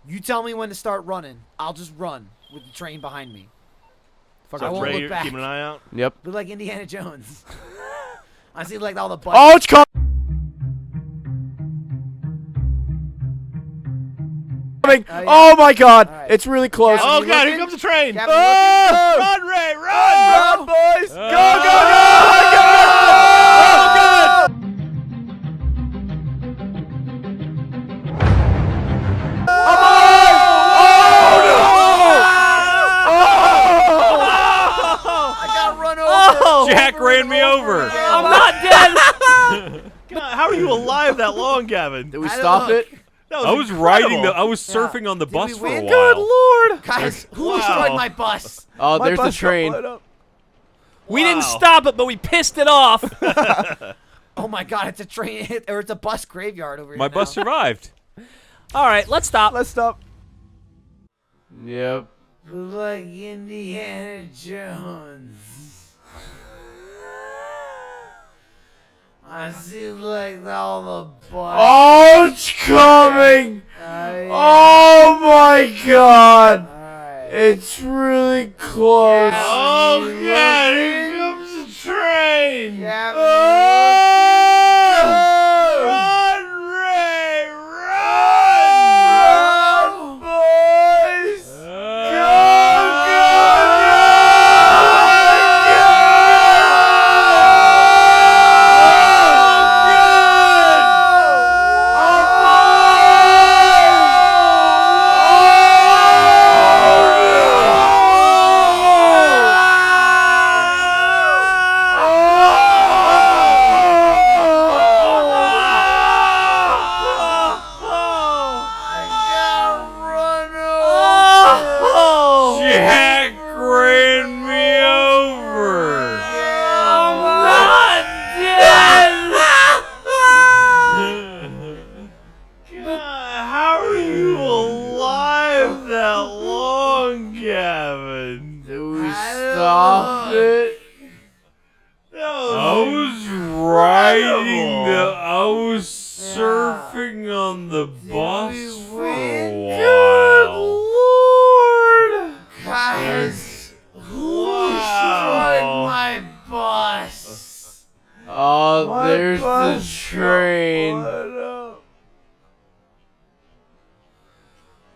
You tell me when to start running. I'll just run with the train behind me. So I won't Trey, look you're back. keeping an eye out? Yep. Look like Indiana Jones. I see like all the buttons. Oh, it's coming! Yeah. Oh my God! Right. It's really close. Gavin, Oh you God! looking? Here comes the train! Gavin, Oh! Run, Ray! Run! Run, boys! Go, go, go! Oh God! I got run over. Jack ran me over. I'm not dead. God, how are you alive that long, Gavin? Did we I stop don't it? That was I was incredible. riding I was surfing on the Did bus we for a win? while. Good Lord! Guys, who Wow. destroyed my bus? Oh, My there's the bus got train. blown up. We didn't Wow. stop it, but we pissed it off. Oh my God, it's a train or it's a bus graveyard over here. My bus now. survived. All right, let's stop. Let's stop. Yep. Look like Indiana Jones. I see like all the buttons. Oh, it's coming! Oh my God! Alright. It's really close. Oh God! Here comes the train! Yeah. Run, Ray! Run! boys! Jack ran me over! God, how are you alive that long, Gavin? Did we stop it? I was riding I was surfing on the bus for a while. Lord! Guys, who Wow. destroyed my bus? Oh, there's the bus train.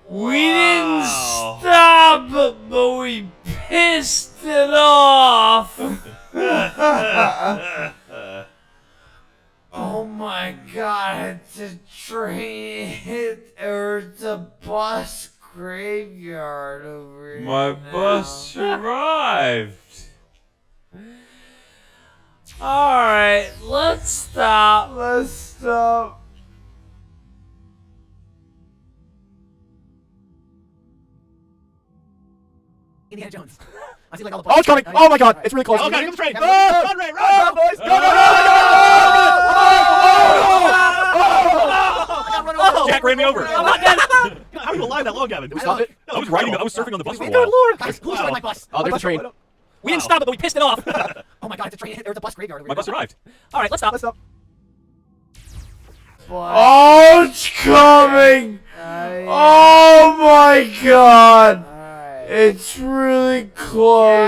We didn't Wow. stop it, but we pissed it off. Oh my God, it's a train or it's a bus graveyard over here. My bus survived. All right, let's stop. Let's stop. Indiana Jones. I see like all the Oh, it's coming! Oh my God! It's really close. Oh God, here comes the train! Gavin, Run, Ray, run! boys! I got run over. Jack ran me over. I'm not dead. God, how are you alive that long, Gavin? Did we stop it? I was riding I was surfing on the bus for a Good while. Lord. Guys, who destroyed my bus? Oh, there's the train. We didn't stop it, but we pissed it off. Oh my God, it's a train or it's a bus graveyard over My here. bus survived. All right, let's stop. Let's stop. Oh, it's coming! Oh my God! Alright. It's really close.